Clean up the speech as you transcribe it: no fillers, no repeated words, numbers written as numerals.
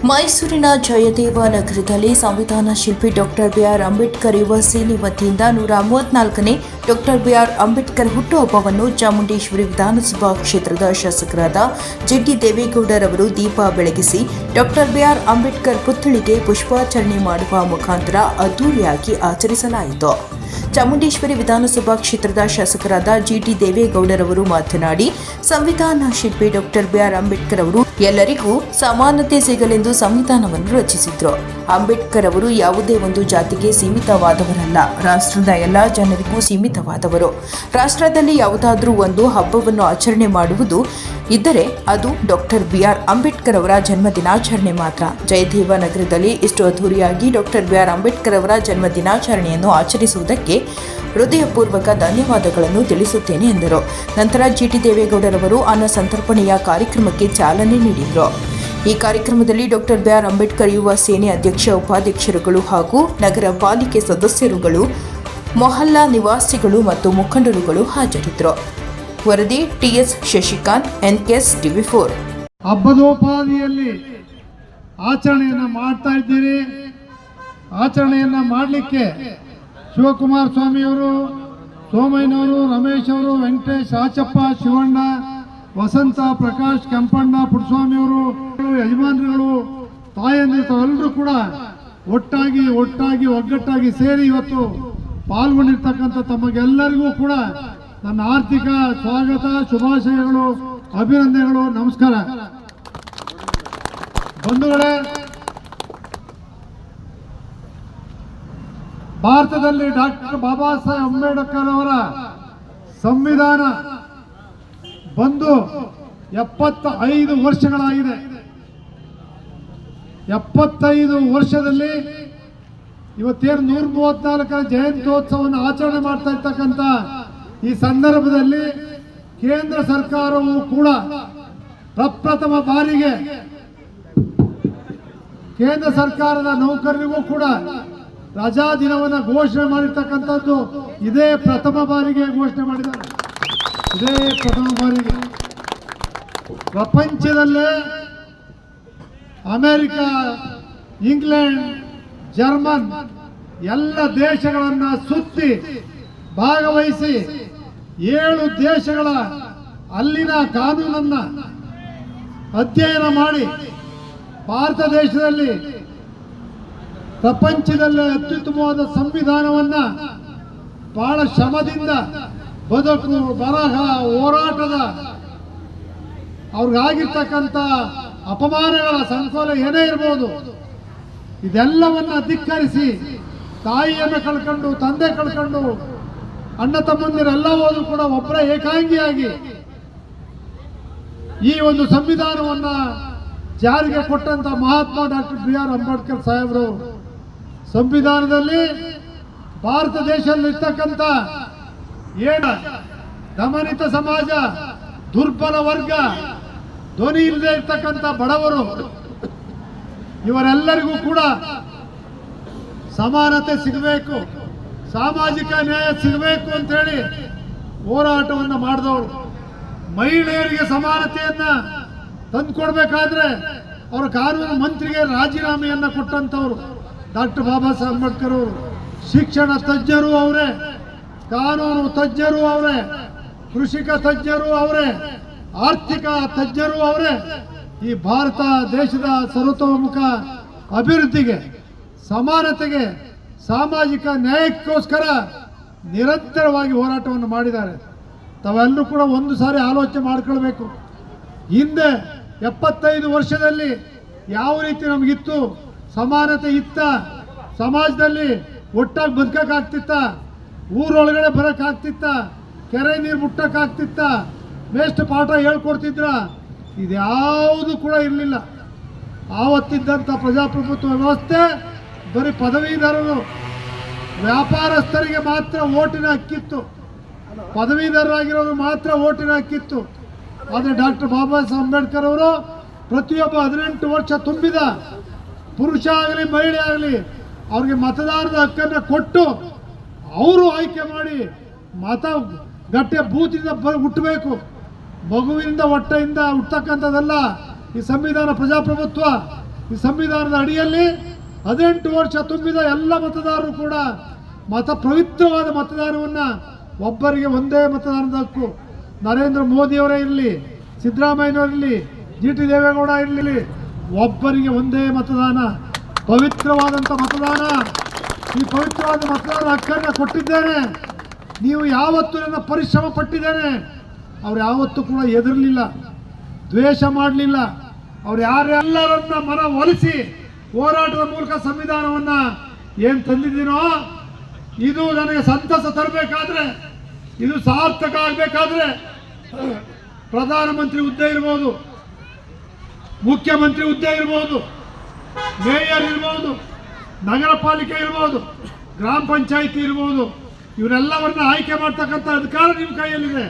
ಮೈಸೂರಿನ ಜಯದೇವ ನಗರದಲ್ಲಿ ಸಂವಿಧಾನ ಶಿಲ್ಪಿ ಡಾಕ್ಟರ್ ಬಿಆರ್ ಅಂಬೇಡ್ಕರ್ ಯುವ ಸೇನೆ ವತಿಯಿಂದ 134ನೇ ಡಾಕ್ಟರ್ ಬಿಆರ್ ಅಂಬೇಡ್ಕರ್ ಹುಟ್ಟುಹಬ್ಬವನ್ನು ಚಾಮುಂಡೇಶ್ವರಿ ವಿಧಾನಸಭಾ ಕ್ಷೇತ್ರದ ಶಾಸಕರಾದ ಜಿಟಿ ದೇವೇಗೌಡರವರು ದೀಪ ಬೆಳಗಿಸಿ ಡಾಕ್ಟರ್ ಬಿಆರ್ ಅಂಬೇಡ್ಕರ್ ಪುತ್ಥಳಿಗೆ ಪುಷ್ಪಾರ್ಚನೆ ಮಾಡುವ ಮುಖಾಂತರ ಅದ್ದೂರಿಯಾಗಿ ಆಚರಿಸಲಾಯಿತು. ಚಾಮುಂಡೇಶ್ವರಿ ವಿಧಾನಸಭಾ ಕ್ಷೇತ್ರದ ಶಾಸಕರಾದ ಜಿಟಿ ದೇವೇಗೌಡರವರು ಮಾತನಾಡಿ, ಸಂವಿಧಾನ ಶಿಲ್ಪಿ ಡಾಕ್ಟರ್ ಬಿಆರ್ ಅಂಬೇಡ್ಕರ್ ಅವರು ಎಲ್ಲರಿಗೂ ಸಮಾನತೆ ಸಿಗಲೆಂದು ಸಂವಿಧಾನವನ್ನು ರಚಿಸಿದ್ರು. ಅಂಬೇಡ್ಕರ್ ಅವರು ಯಾವುದೇ ಒಂದು ಜಾತಿಗೆ ಸೀಮಿತವಾದವರಲ್ಲ, ರಾಷ್ಟ್ರದ ಎಲ್ಲಾ ಜನರಿಗೂ ಸೀಮಿತವಾದವರು. ರಾಷ್ಟ್ರದಲ್ಲಿ ಯಾವುದಾದ್ರೂ ಒಂದು ಹಬ್ಬವನ್ನು ಆಚರಣೆ ಮಾಡುವುದು ಇದ್ದರೆ ಅದು ಡಾಕ್ಟರ್ ಬಿಆರ್ ಅಂಬೇಡ್ಕರ್ ಅವರ ಜನ್ಮ ದಿನಾಚರಣೆ ಮಾತ್ರ. ಜಯದೇವ ನಗರದಲ್ಲಿ ಇಷ್ಟು ಅದ್ದೂರಿಯಾಗಿ ಡಾಕ್ಟರ್ ಬಿಆರ್ ಅಂಬೇಡ್ಕರ್ ಅವರ ಜನ್ಮ ದಿನಾಚರಣೆಯನ್ನು ಆಚರಿಸುವುದಕ್ಕೆ ಹೃದಯಪೂರ್ವಕ ಧನ್ಯವಾದಗಳನ್ನು ತಿಳಿಸುತ್ತೇನೆ ಎಂದರು. ನಂತರ ಜಿಟಿ ದೇವೇಗೌಡರವರು ಅನ್ನ ಸಂತರ್ಪಣೆಯ ಕಾರ್ಯಕ್ರಮಕ್ಕೆ ಚಾಲನೆ ನೀಡಿದರು. ಈ ಕಾರ್ಯಕ್ರಮದಲ್ಲಿ ಡಾಕ್ಟರ್ ಬಿಆರ್ ಅಂಬೇಡ್ಕರ್ ಯುವ ಸೇನೆ ಅಧ್ಯಕ್ಷ, ಉಪಾಧ್ಯಕ್ಷರುಗಳು ಹಾಗೂ ನಗರ ಪಾಲಿಕೆ ಸದಸ್ಯರುಗಳು, ಮೊಹಲ್ಲಾ ನಿವಾಸಿಗಳು ಮತ್ತು ಮುಖಂಡರುಗಳು ಹಾಜರಿದ್ದರು. ವರದಿ ಟಿಎಸ್ ಶಶಿಕಾಂತ್, ಎನ್ಕೆಎಸ್ ಟಿವಿ4. ಹಬ್ಬದೋಪಾದಿಯಲ್ಲಿ ಆಚರಣೆಯನ್ನು ಮಾಡ್ತಾ ಇದ್ದೀರಿ. ಆಚರಣೆಯನ್ನು ಮಾಡಲಿಕ್ಕೆ ಶಿವಕುಮಾರ ಸ್ವಾಮಿಯವರು, ಸೋಮಯ್ಯನವರು, ರಮೇಶ್ ಅವರು, ವೆಂಕಟೇಶ್, ರಾಚಪ್ಪ, ಶಿವಣ್ಣ, ವಸಂತ, ಪ್ರಕಾಶ್, ಕೆಂಪಣ್ಣ, ಪುಟ್ಟಸ್ವಾಮಿಯವರು, ಯಜಮಾನರುಗಳು, ತಾಯಂದಿರು ಎಲ್ಲರೂ ಕೂಡ ಒಟ್ಟಾಗಿ ಒಗ್ಗಟ್ಟಾಗಿ ಸೇರಿ ಇವತ್ತು ಪಾಲ್ಗೊಂಡಿರ್ತಕ್ಕಂಥ ತಮಗೆಲ್ಲರಿಗೂ ಕೂಡ ನನ್ನ ಆರ್ಥಿಕ ಸ್ವಾಗತ, ಶುಭಾಶಯಗಳು, ಅಭಿನಂದನೆಗಳು, ನಮಸ್ಕಾರ. ಬಂಧುಗಳೇ, ಭಾರತದಲ್ಲಿ ಡಾಕ್ಟರ್ ಬಾಬಾ ಸಾಹೇಬ್ ಅಂಬೇಡ್ಕರ್ ಅವರ ಸಂವಿಧಾನ ಬಂದು 75 ವರ್ಷಗಳಾಗಿದೆ. 75 ವರ್ಷದಲ್ಲಿ ಇವತ್ತೇನು 134ರ ಜಯಂತ್ಯೋತ್ಸವವನ್ನು ಆಚರಣೆ ಮಾಡ್ತಾ ಇರ್ತಕ್ಕಂಥ ಈ ಸಂದರ್ಭದಲ್ಲಿ ಕೇಂದ್ರ ಸರ್ಕಾರವು ಕೂಡ ಪ್ರಪ್ರಥಮ ಬಾರಿಗೆ ಕೇಂದ್ರ ಸರ್ಕಾರದ ನೌಕರರಿಗೂ ಕೂಡ ರಜಾ ದಿನವನ್ನು ಘೋಷಣೆ ಮಾಡಿರ್ತಕ್ಕಂಥದ್ದು ಇದೇ ಪ್ರಥಮ ಬಾರಿಗೆ ಘೋಷಣೆ ಮಾಡಿದ್ದಾರೆ. ಇದೇ ಪ್ರಥಮ ಬಾರಿಗೆ ಪ್ರಪಂಚದಲ್ಲೇ ಅಮೆರಿಕ, ಇಂಗ್ಲೆಂಡ್, ಜರ್ಮನ್ ಎಲ್ಲ ದೇಶಗಳನ್ನು ಸುತ್ತಿ ಭಾಗವಹಿಸಿ 7 ದೇಶಗಳ ಅಲ್ಲಿನ ಕಾನೂನನ್ನ ಅಧ್ಯಯನ ಮಾಡಿ ಭಾರತ ದೇಶದಲ್ಲಿ ಪ್ರಪಂಚದಲ್ಲೇ ಅತ್ಯುತ್ತಮವಾದ ಸಂವಿಧಾನವನ್ನ ಬಹಳ ಶ್ರಮದಿಂದ ಬದುಕು, ಬರಹ, ಹೋರಾಟದ ಅವ್ರಿಗಾಗಿರ್ತಕ್ಕಂಥ ಅಪಮಾನಗಳ ಸಂಕೋಲ ಏನೇ ಇರ್ಬೋದು, ಇದೆಲ್ಲವನ್ನ ಧಿಕ್ಕರಿಸಿ ತಾಯಿಯನ್ನು ಕಳ್ಕೊಂಡು, ತಂದೆ ಕಳ್ಕೊಂಡು, ಅಣ್ಣ ತಮ್ಮಂದಿರೆಲ್ಲ ಹೋದ್ರು ಕೂಡ ಒಬ್ಬರ ಏಕಾಂಗಿಯಾಗಿ ಈ ಒಂದು ಸಂವಿಧಾನವನ್ನ ಜಾರಿಗೆ ಕೊಟ್ಟಂತ ಮಹಾತ್ಮ ಡಾಕ್ಟರ್ ಬಿಆರ್ ಅಂಬೇಡ್ಕರ್ ಸಾಹೇಬರು ಸಂವಿಧಾನದಲ್ಲಿ ಭಾರತ ದೇಶದಲ್ಲಿ ಇರ್ತಕ್ಕಂಥ ಏನ ದಮನಿತ ಸಮಾಜ, ದುರ್ಬಲ ವರ್ಗ, ಧ್ವನಿ ಇಲ್ಲದೆ ಇರ್ತಕ್ಕಂಥ ಬಡವರು, ಇವರೆಲ್ಲರಿಗೂ ಕೂಡ ಸಮಾನತೆ ಸಿಗಬೇಕು, ಸಾಮಾಜಿಕ ನ್ಯಾಯ ಸಿಗಬೇಕು ಅಂತೇಳಿ ಹೋರಾಟವನ್ನು ಮಾಡಿದವರು. ಮಹಿಳೆಯರಿಗೆ ಸಮಾನತೆಯನ್ನ ತಂದುಕೊಡ್ಬೇಕಾದ್ರೆ ಅವರ ಕಾನೂನು ಮಂತ್ರಿಗೆ ರಾಜೀನಾಮೆಯನ್ನ ಕೊಟ್ಟಂತವರು ಡಾಕ್ಟರ್ ಬಾಬಾ ಸಾಹೇಬ್ ಅಂಬೇಡ್ಕರ್ ಅವರು. ಶಿಕ್ಷಣ ತಜ್ಞರು ಅವರೇ, ಕಾನೂನು ತಜ್ಞರು ಅವರೇ, ಕೃಷಿಕ ತಜ್ಞರು ಅವರೇ, ಆರ್ಥಿಕ ತಜ್ಞರು ಅವರೇ. ಈ ಭಾರತ ದೇಶದ ಸರ್ವತೋಮುಖ ಅಭಿವೃದ್ಧಿಗೆ, ಸಮಾನತೆಗೆ, ಸಾಮಾಜಿಕ ನ್ಯಾಯಕ್ಕೋಸ್ಕರ ನಿರಂತರವಾಗಿ ಹೋರಾಟವನ್ನು ಮಾಡಿದ್ದಾರೆ. ತಾವೆಲ್ಲರೂ ಕೂಡ ಒಂದು ಸಾರಿ ಆಲೋಚನೆ ಮಾಡ್ಕೊಳ್ಬೇಕು. ಹಿಂದೆ 75 ವರ್ಷದಲ್ಲಿ ಯಾವ ರೀತಿ ನಮಗಿತ್ತು, ಸಮಾನತೆ ಇತ್ತ, ಸಮಾಜದಲ್ಲಿ ಒಟ್ಟಾಗಿ ಬದುಕಕ್ಕಾಗ್ತಿತ್ತ, ಊರೊಳಗಡೆ ಬರೋಕ್ಕಾಗ್ತಿತ್ತ, ಕೆರೆ ನೀರು ಮುಟ್ಟಕ್ಕಾಗ್ತಿತ್ತ, ಮೇಷ್ಟ್ರ ಪಾಠ ಹೇಳ್ಕೊಡ್ತಿದ್ರ, ಇದ್ಯಾವುದು ಕೂಡ ಇರಲಿಲ್ಲ. ಆವತ್ತಿದ್ದಂಥ ಪ್ರಜಾಪ್ರಭುತ್ವ ವ್ಯವಸ್ಥೆ ಬರೀ ಪದವೀಧರರು, ವ್ಯಾಪಾರಸ್ಥರಿಗೆ ಮಾತ್ರ ಓಟಿನ ಹಕ್ಕಿತ್ತು, ಪದವೀಧರರಾಗಿರೋರು ಮಾತ್ರ ಓಟಿನ ಹಕ್ಕಿತ್ತು. ಆದರೆ ಡಾಕ್ಟರ್ ಬಾಬಾ ಸಾಹೇಬ್ ಅಂಬೇಡ್ಕರ್ ಅವರು ಪ್ರತಿಯೊಬ್ಬ 18 ವರ್ಷ ತುಂಬಿದ ಪುರುಷ ಆಗಲಿ ಮಹಿಳೆ ಆಗಲಿ ಅವ್ರಿಗೆ ಮತದಾನದ ಹಕ್ಕನ್ನು ಕೊಟ್ಟು ಅವರು ಆಯ್ಕೆ ಮಾಡಿ ಮತ ಗಟ್ಟೆ ಬೂತಿಂದ ಹುಟ್ಟಬೇಕು. ಮಗುವಿನಿಂದ ಹೊಟ್ಟೆಯಿಂದ ಹುಟ್ಟತಕ್ಕಂಥದ್ದಲ್ಲ ಈ ಸಂವಿಧಾನ ಪ್ರಜಾಪ್ರಭುತ್ವ. ಈ ಸಂವಿಧಾನದ ಅಡಿಯಲ್ಲಿ 18 ವರ್ಷ ತುಂಬಿದ ಎಲ್ಲ ಮತದಾರರು ಕೂಡ ಪವಿತ್ರವಾದ ಮತದಾನವನ್ನು ಒಬ್ಬರಿಗೆ ಒಂದೇ ಮತದಾನದ ಹಕ್ಕು. ನರೇಂದ್ರ ಮೋದಿಯವರೇ ಇರಲಿ, ಸಿದ್ದರಾಮಯ್ಯನವರಿರಲಿ, GT ದೇವೇಗೌಡ ಇರಲಿ, ಒಬ್ಬರಿಗೆ ಒಂದೇ ಮತದಾನ, ಪವಿತ್ರವಾದಂಥ ಮತದಾನ. ಈ ಪವಿತ್ರವಾದ ಮತದಾನ ಹಕ್ಕನ್ನು ಕೊಟ್ಟಿದ್ದೇನೆ. ನೀವು ಯಾವತ್ತೂ ನನ್ನ ಪರಿಶ್ರಮ ಪಟ್ಟಿದ್ದೇನೆ. ಅವ್ರು ಯಾವತ್ತೂ ಕೂಡ ಎದುರಲಿಲ್ಲ, ದ್ವೇಷ ಮಾಡಲಿಲ್ಲ. ಅವ್ರು ಯಾರೆಲ್ಲರನ್ನ ಮನ ಒಲಿಸಿ ಹೋರಾಟದ ಮೂಲಕ ಸಂವಿಧಾನವನ್ನು ಏನು ತಂದಿದ್ದೀನೋ, ಇದು ನನಗೆ ಸಂತಸ ತರಬೇಕಾದ್ರೆ, ಇದು ಸಾರ್ಥಕ ಆಗಬೇಕಾದ್ರೆ ಪ್ರಧಾನಮಂತ್ರಿ ಹುದ್ದೆ ಇರ್ಬೋದು, ಮುಖ್ಯಮಂತ್ರಿ ಹುದ್ದೆ ಇರ್ಬೋದು, ಮೇಯರ್ ಇರ್ಬೋದು, ನಗರ ಪಾಲಿಕೆ ಇರ್ಬೋದು, ಗ್ರಾಮ ಪಂಚಾಯಿತಿ ಇರ್ಬೋದು, ಇವರೆಲ್ಲವನ್ನ ಆಯ್ಕೆ ಮಾಡ್ತಕ್ಕಂಥ ಅಧಿಕಾರ ನಿಮ್ಮ ಕೈಯಲ್ಲಿದೆ.